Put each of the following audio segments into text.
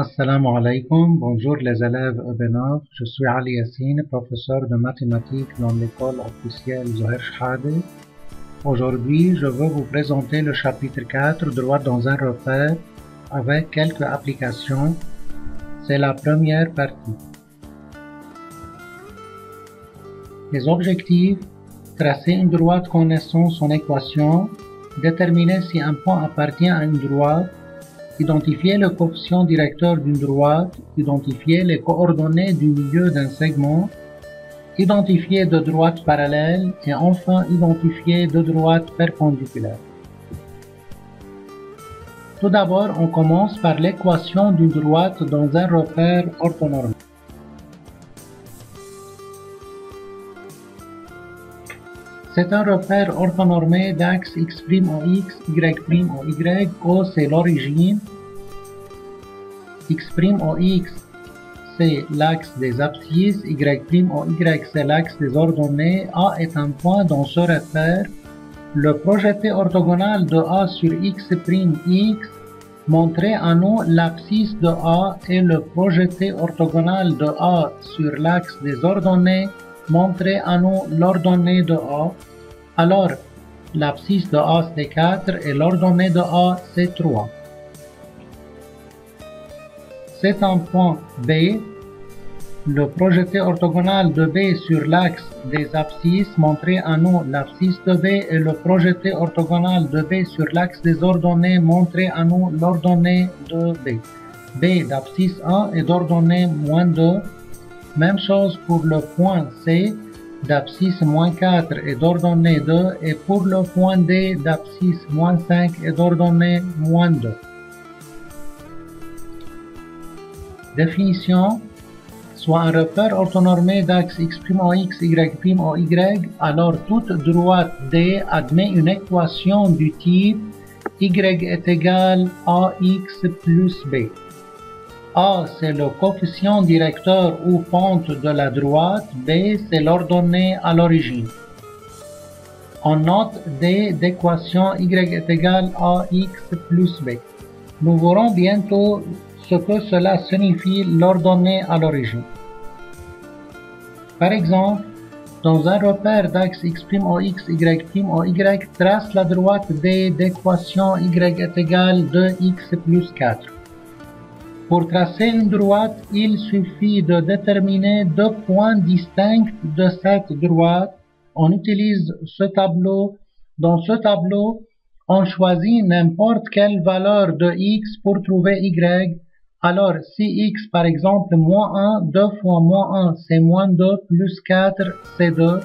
Assalamu alaikum, bonjour les élèves EB9, je suis Ali Yassine, professeur de mathématiques dans l'école officielle Zoher Shhadeh. Aujourd'hui, je veux vous présenter le chapitre 4, droit dans un repère, avec quelques applications. C'est la première partie. Les objectifs: tracer une droite connaissant son équation, déterminer si un point appartient à une droite, identifier le coefficient directeur d'une droite, identifier les coordonnées du milieu d'un segment, identifier deux droites parallèles et enfin identifier deux droites perpendiculaires. Tout d'abord, on commence par l'équation d'une droite dans un repère orthonormé. C'est un repère orthonormé d'axe x' en x, y' en y, O c'est l'origine, x' en x c'est l'axe des abscisses, y' en y c'est l'axe des ordonnées, A est un point dans ce repère. Le projeté orthogonal de A sur x', montrait à nous l'abscisse de A et le projeté orthogonal de A sur l'axe des ordonnées montrer à nous l'ordonnée de A. Alors, l'abscisse de A c'est 4 et l'ordonnée de A c'est 3. C'est un point B. Le projeté orthogonal de B sur l'axe des abscisses montrait à nous l'abscisse de B et le projeté orthogonal de B sur l'axe des ordonnées montrait à nous l'ordonnée de B. B d'abscisse 1 et d'ordonnée -2. Même chose pour le point C d'abscisse -4 et d'ordonnée 2 et pour le point D d'abscisse -5 et d'ordonnée -2. Définition: soit un repère orthonormé d'axe x' en x, y' en y, alors toute droite D admet une équation du type y est égal à ax plus b. A, c'est le coefficient directeur ou pente de la droite, B, c'est l'ordonnée à l'origine. On note D d'équation y est égal à x plus b. Nous verrons bientôt ce que cela signifie l'ordonnée à l'origine. Par exemple, dans un repère d'axe x' en x, y' en y, trace la droite D d'équation y est égal à 2x plus 4. Pour tracer une droite, il suffit de déterminer deux points distincts de cette droite. On utilise ce tableau. Dans ce tableau, on choisit n'importe quelle valeur de x pour trouver y. Alors, si x, par exemple, -1, 2 fois -1, c'est -2, plus 4, c'est 2.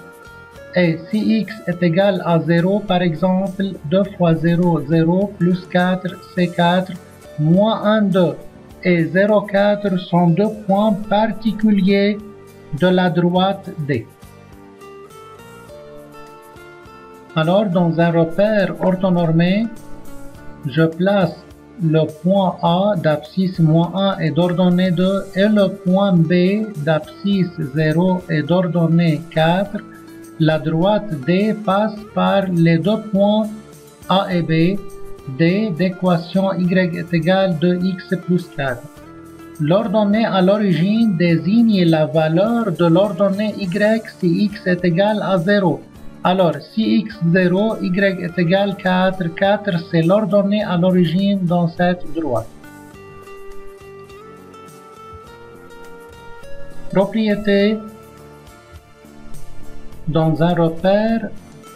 Et si x est égal à 0, par exemple, 2 fois 0, 0, plus 4, c'est 4, -1, 2. Et 0,4 sont deux points particuliers de la droite D. Alors, dans un repère orthonormé, je place le point A d'abscisse -1 et d'ordonnée 2 et le point B d'abscisse 0 et d'ordonnée 4. La droite D passe par les deux points A et B. D d'équation y est égal à 2x plus 4. L'ordonnée à l'origine désigne la valeur de l'ordonnée y si x est égal à 0. Alors, si x 0, y est égal à 4, 4 c'est l'ordonnée à l'origine dans cette droite. Propriété: dans un repère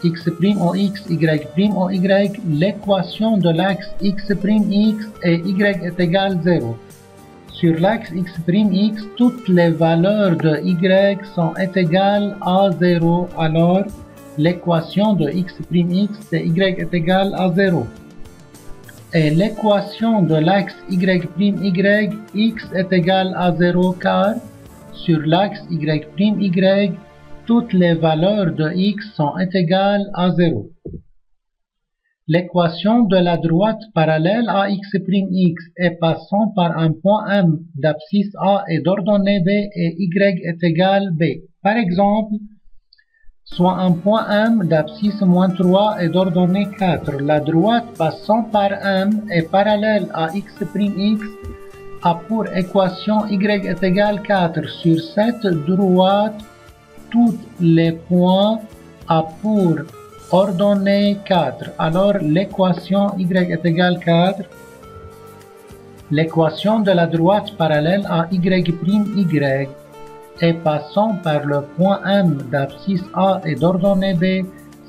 x' en x, y' en y, l'équation de l'axe x' x et y est égal à 0. Sur l'axe x', x, toutes les valeurs de y sont égales à 0, alors l'équation de x', x c'est y est égal à 0. Et l'équation de l'axe y', y, x est égal à 0 car sur l'axe y', y, toutes les valeurs de x sont égales à 0. L'équation de la droite parallèle à x', x et passant par un point M d'abscisse A et d'ordonnée B et y est égal à B. Par exemple, soit un point M d'abscisse -3 et d'ordonnée 4. La droite passant par M est parallèle à x', x a pour équation y est égal 4 sur cette droite, tous les points a pour ordonnée 4. Alors l'équation y est égal 4. L'équation de la droite parallèle à y', et passant par le point M d'abscisse A et d'ordonnée B,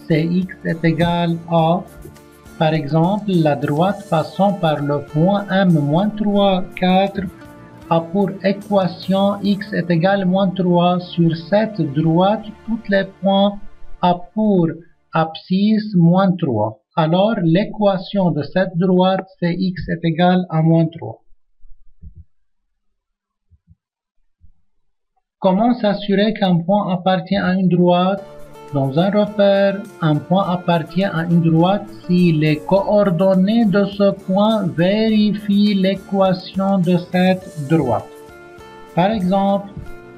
Cx est égal à, par exemple, la droite passant par le point M-3, 4, a pour équation x est égal moins 3 sur cette droite, tous les points a pour abscisse moins 3. Alors, l'équation de cette droite, c'est x est égal à moins 3. Comment s'assurer qu'un point appartient à une droite? Dans un repère, un point appartient à une droite si les coordonnées de ce point vérifient l'équation de cette droite. Par exemple,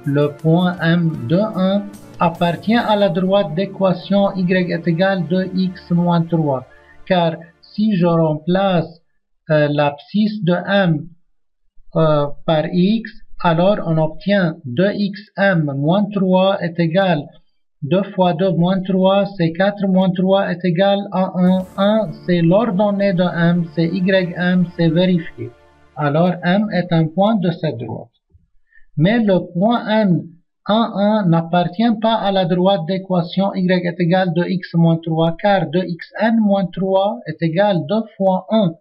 le point M21 appartient à la droite d'équation y est égal 2x moins 3, car si je remplace l'abscisse de M par x, alors on obtient 2xm moins 3 est égal 2 fois 2 moins 3, c'est 4 moins 3 est égal à 1. 1, c'est l'ordonnée de M, c'est ym, c'est vérifié. Alors M est un point de cette droite. Mais le point N11 n'appartient pas à la droite d'équation y est égal 2x moins 3, car 2xn moins 3 est égal 2 fois 1.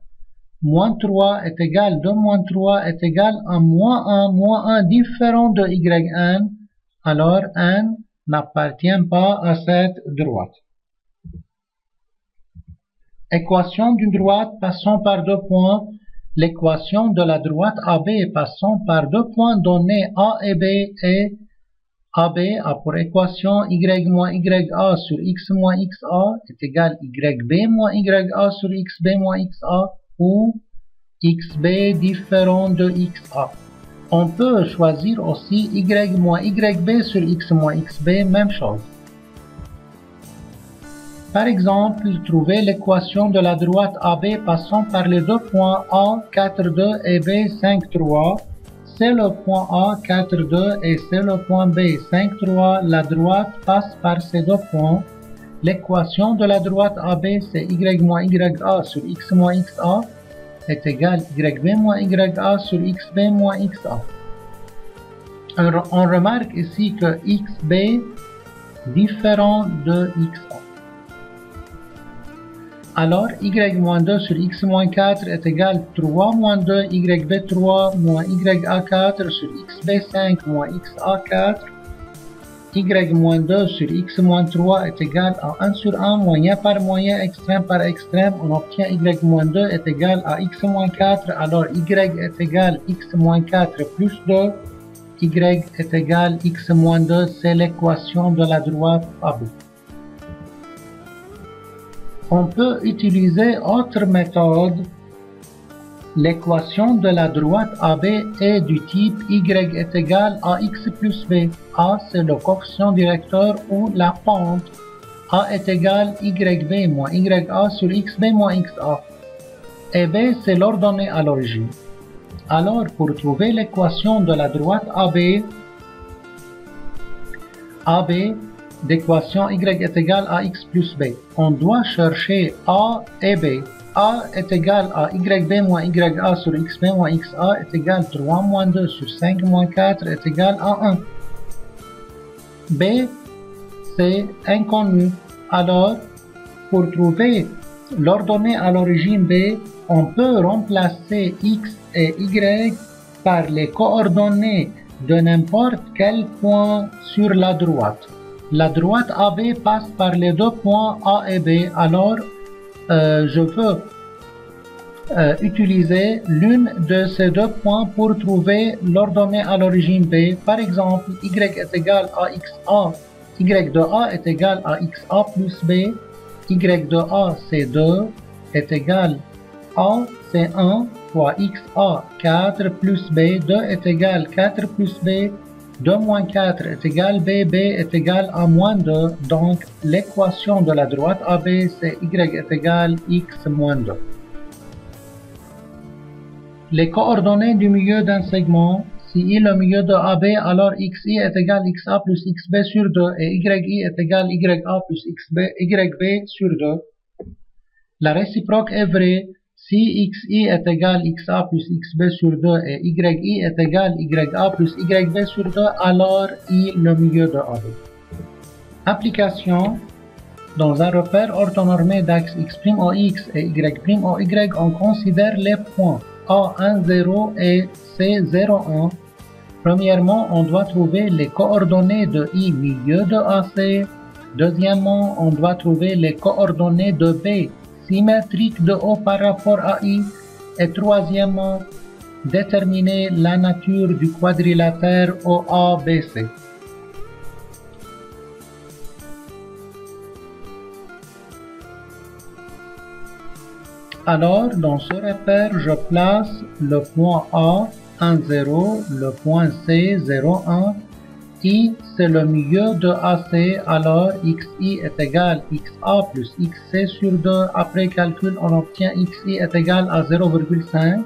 Moins 3 est égal 2 moins 3 est égal à moins 1 différent de yn. Alors n n'appartient pas à cette droite. Équation d'une droite passant par deux points. L'équation de la droite AB passant par deux points donnés A et B est AB a pour équation y moins ya sur x moins xa est égal yb moins ya sur xb moins xa ou xb différent de xa. On peut choisir aussi y moins yb sur x moins xb, même chose. Par exemple, trouvez l'équation de la droite AB passant par les deux points A, 4, 2 et B, 5, 3. C'est le point A, 4, 2 et c'est le point B, 5, 3. La droite passe par ces deux points. L'équation de la droite AB, c'est y moins ya sur x moins xa est égal yb moins ya sur xb moins xa. Alors, on remarque ici que xb différent de xa. Alors, y moins 2 sur x moins 4 est égal 3 moins 2 yb 3 moins ya4 sur xb 5 moins xa4. Y moins 2 sur x moins 3 est égal à 1 sur 1, moyen par moyen, extrême par extrême. On obtient y moins 2 est égal à x moins 4. Alors, y est égal x moins 4 plus 2. Y est égal x moins 2. C'est l'équation de la droite AB. On peut utiliser autre méthode. L'équation de la droite AB est du type y est égal à x plus b. A, c'est le coefficient directeur ou la pente. A est égal yb moins ya sur xb moins xa. Et b, c'est l'ordonnée à l'origine. Alors, pour trouver l'équation de la droite AB d'équation y est égal à x plus b, on doit chercher A et b. A est égal à yb moins ya sur xb moins xa est égal 3 moins 2 sur 5 moins 4 est égal à 1. B, c'est inconnu. Alors, pour trouver l'ordonnée à l'origine B, on peut remplacer x et y par les coordonnées de n'importe quel point sur la droite. La droite AB passe par les deux points A et B. Alors, je veux utiliser l'une de ces deux points pour trouver l'ordonnée à l'origine B. Par exemple, y est égal à xa, y de A est égal à xa plus b, y de A c'est 2 est égal A c'est 1 fois xa 4 plus b, 2 est égal 4 plus b, 2 moins 4 est égal b, b est égal à moins 2, donc l'équation de la droite AB c'est y est égal x moins 2. les coordonnées du milieu d'un segment. Si I le milieu de AB, alors XI est égal XA plus XB sur 2 et YI est égal YA plus YB sur 2. La réciproque est vraie si XI est égal XA plus XB sur 2 et YI est égal YA plus YB sur 2, alors I le milieu de AB. Application. Dans un repère orthonormé d'axe X' et Y', on considère les points A1, 0 et C0, 1. Premièrement, on doit trouver les coordonnées de I milieu de AC. Deuxièmement, on doit trouver les coordonnées de B symétriques de O par rapport à I. Et troisièmement, déterminer la nature du quadrilatère OABC. Alors, dans ce repère, je place le point A, 1, 0, le point C, 0, 1. I, c'est le milieu de AC, alors XI est égal XA plus XC sur 2. Après calcul, on obtient XI est égal à 0,5.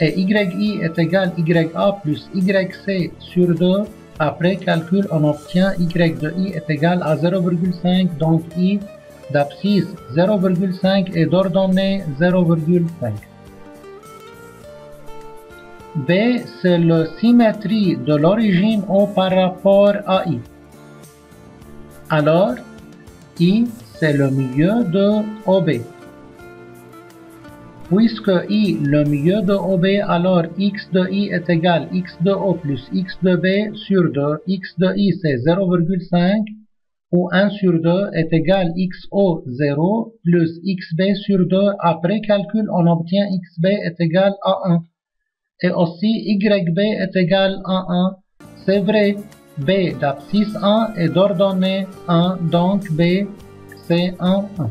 Et YI est égal YA plus YC sur 2. Après calcul, on obtient Y de I est égal à 0,5. Donc I d'abscisse 0,5 et d'ordonnée 0,5. B, c'est la symétrie de l'origine O par rapport à I. Alors, I, c'est le milieu de OB. Puisque I, le milieu de OB, alors X de I est égal X de O plus X de B sur 2. X de I, c'est 0,5. Où 1 sur 2 est égal XO 0 plus XB sur 2. Après calcul, on obtient XB est égal à 1. Et aussi YB est égal à 1. C'est vrai, B d'abscisse 1 et d'ordonnée 1, donc B c'est 1, 1.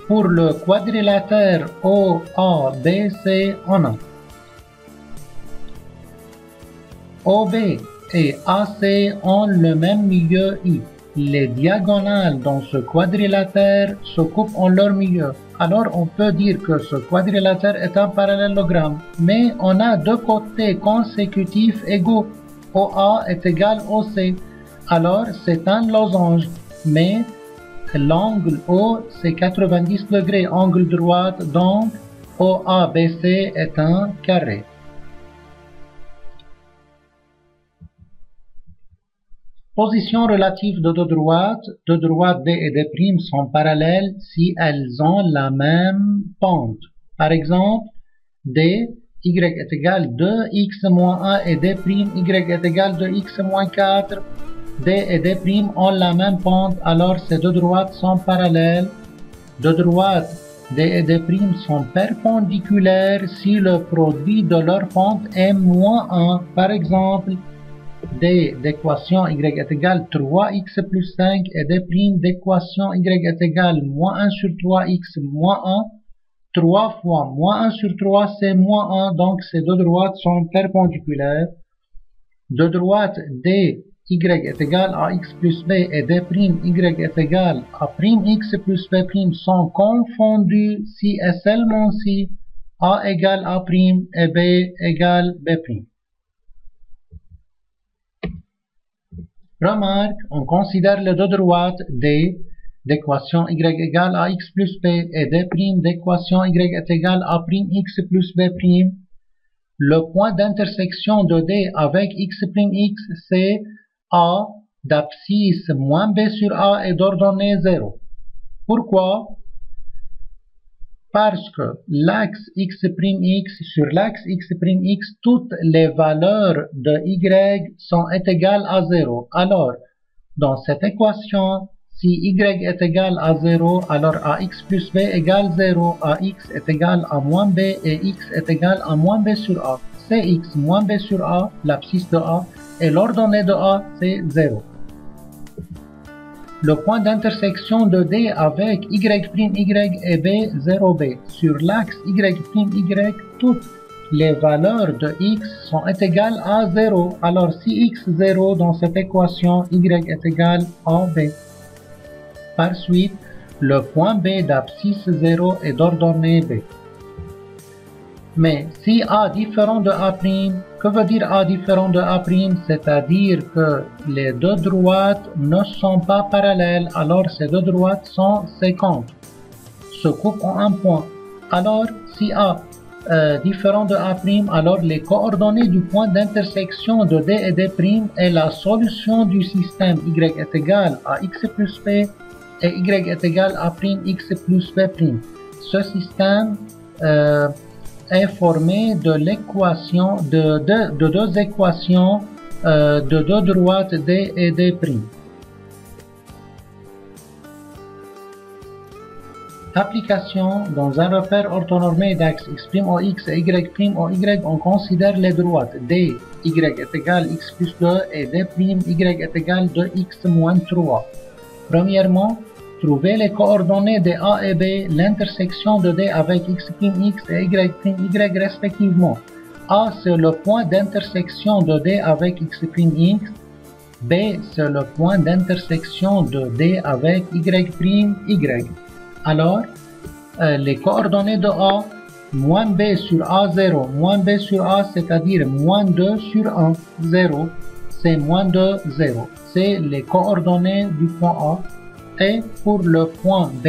Pour le quadrilatère OABC, on a OB et AC ont le même milieu I. Les diagonales dans ce quadrilatère se coupent en leur milieu. Alors on peut dire que ce quadrilatère est un parallélogramme. Mais on a deux côtés consécutifs égaux. OA est égal OC. Alors c'est un losange. Mais l'angle O c'est 90 degrés, angle droit. Donc OABC est un carré. Position relative de deux droites D et D' sont parallèles si elles ont la même pente. Par exemple, D, Y est égal 2x moins 1 et D', Y est égal 2x moins 4. D et D' ont la même pente, alors ces deux droites sont parallèles. Deux droites D et D' sont perpendiculaires si le produit de leur pente est moins 1. Par exemple, D d'équation Y est égal 3x plus 5 et D' d'équation Y est égal moins 1 sur 3x moins 1. 3 fois moins 1 sur 3 c'est moins 1, donc ces deux droites sont perpendiculaires. Deux droites D Y est égal à x plus b et D' Y est égal à x plus b' sont confondues si et seulement si A égale A' et B égale B'. Remarque, on considère les deux droites D d'équation y égale à x plus b et D' d'équation y est égal à x plus b'. Le point d'intersection de D avec x', c'est A d'abscisse moins b sur A et d'ordonnée 0. Pourquoi? Parce que l'axe x', sur l'axe x', toutes les valeurs de y sont égales à 0. Alors, dans cette équation, si y est égal à 0, alors ax plus b égale 0, ax est égal à moins b et x est égal à moins b sur a. Cx moins b sur a, l'abscisse de a, et l'ordonnée de a, c'est 0. Le point d'intersection de D avec y' et b, 0b. Sur l'axe y', toutes les valeurs de x sont égales à 0. Alors si x 0 dans cette équation, y est égal à b. Par suite, le point B d'abscisse 0 est d'ordonnée b. Mais si A différent de A', que veut dire A différent de A'? C'est-à-dire que les deux droites ne sont pas parallèles, alors ces deux droites sont séquentes, se coupent en un point. Alors, si A différent de A', alors les coordonnées du point d'intersection de D et D' est la solution du système y est égal à x plus p et y est égal à x plus p'. Ce système est formé de l'équation de deux équations de deux droites D et D'. Application dans un repère orthonormé d'axe x' au x et y' au y, on considère les droites D, y est égal x plus 2 et D', y est égal 2x moins 3. Premièrement, trouver les coordonnées de A et B, l'intersection de D avec x', x et y' respectivement. A, c'est le point d'intersection de D avec x', x. B, c'est le point d'intersection de D avec y', y. Alors, les coordonnées de A, moins B sur A0, moins B sur A, c'est-à-dire moins 2 sur 1, 0, c'est moins 2, 0. C'est les coordonnées du point A. Et pour le point B,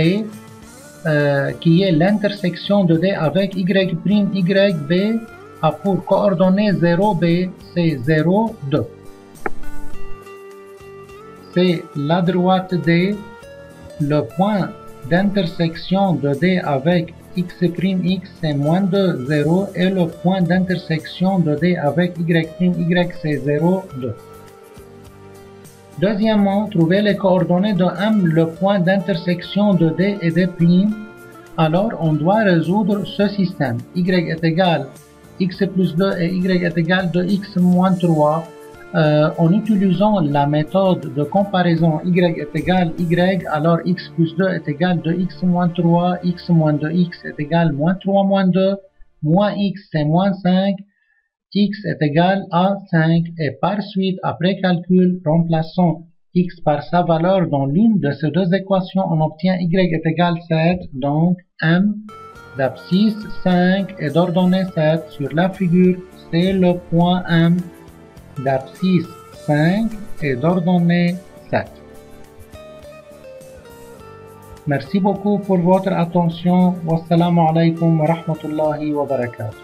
qui est l'intersection de D avec y', y, B, a pour coordonnées 0, B, c'est 0, 2. C'est la droite D, le point d'intersection de D avec x', x, c'est moins 2, 0, et le point d'intersection de D avec y', y, c'est 0, 2. Deuxièmement, trouver les coordonnées de M, le point d'intersection de D et D'. Alors, on doit résoudre ce système. Y est égal x plus 2 et y est égal 2x moins 3. En utilisant la méthode de comparaison y est égal y, alors x plus 2 est égal 2x moins 3, x moins 2x est égal moins 3 moins 2, moins x c'est moins 5, x est égal à 5, et par suite, après calcul, remplaçant x par sa valeur dans l'une de ces deux équations, on obtient y est égal 7, donc m d'abscisse 5 et d'ordonnée 7 sur la figure, c'est le point M d'abscisse 5 et d'ordonnée 7. Merci beaucoup pour votre attention. Wassalamu alaikum wa rahmatullahi wa barakatuh.